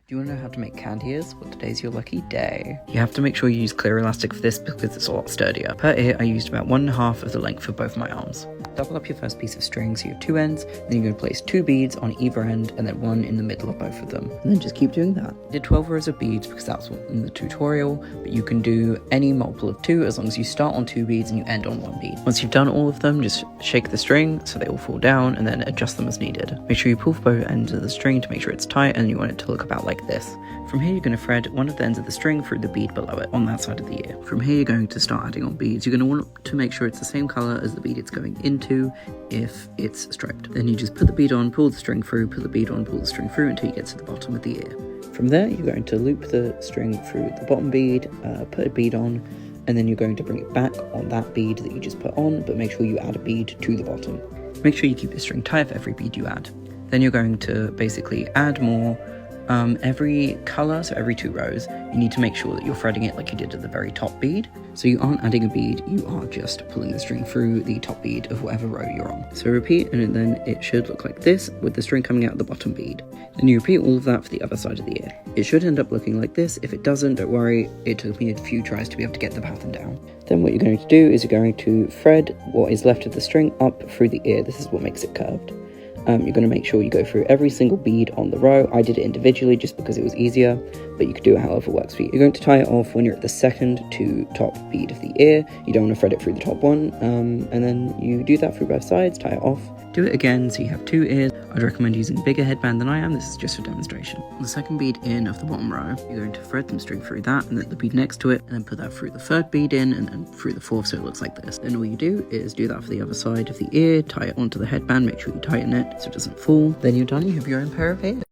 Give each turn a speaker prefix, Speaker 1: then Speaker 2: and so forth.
Speaker 1: Do you want to know how to make candy ears? Well, today's your lucky day. You have to make sure you use clear elastic for this because it's a lot sturdier. Per ear, I used about 1.5 of the length for both my arms. Double up your first piece of string so you have 2 ends, then you're going to place 2 beads on either end and then 1 in the middle of both of them. And then just keep doing that. I did 12 rows of beads because that's what in the tutorial, but you can do any multiple of 2 as long as you start on 2 beads and you end on 1 bead. Once you've done all of them, just shake the string so they all fall down and then adjust them as needed. Make sure you pull both ends of the string to make sure it's tight, and you want it to look about like this. From here, you're going to thread one of the ends of the string through the bead below it on that side of the ear. From here, you're going to start adding on beads. You're going to want to make sure it's the same color as the bead it's going into if it's striped. Then you just put the bead on, pull the string through, put the bead on, pull the string through until you get to the bottom of the ear. From there, you're going to loop the string through the bottom bead, put a bead on, and then you're going to bring it back on that bead that you just put on, but make sure you add a bead to the bottom. Make sure you keep the string tight for every bead you add. Then you're going to basically add more every color, so every 2 rows, you need to make sure that you're threading it like you did at the very top bead. So you aren't adding a bead, you are just pulling the string through the top bead of whatever row you're on. So repeat, and then it should look like this with the string coming out of the bottom bead. Then you repeat all of that for the other side of the ear. It should end up looking like this. If it doesn't, don't worry, it took me a few tries to be able to get the pattern down. Then what you're going to do is you're going to thread what is left of the string up through the ear. This is what makes it curved. You're going to make sure you go through every single bead on the row. I did it individually just because it was easier, but you could do it however works for you. You're going to tie it off when you're at the second to top bead of the ear. You don't want to thread it through the top one, and then you do that through both sides, tie it off. Do it again so you have 2 ears. I'd recommend using a bigger headband than I am. This is just for demonstration. On the second bead in of the bottom row, you're going to thread some string through that and then the bead next to it, and then put that through the 3rd bead in and then through the 4th so it looks like this. Then all you do is do that for the other side of the ear, tie it onto the headband, make sure you tighten it so it doesn't fall. Then you're done, you have your own pair of ears.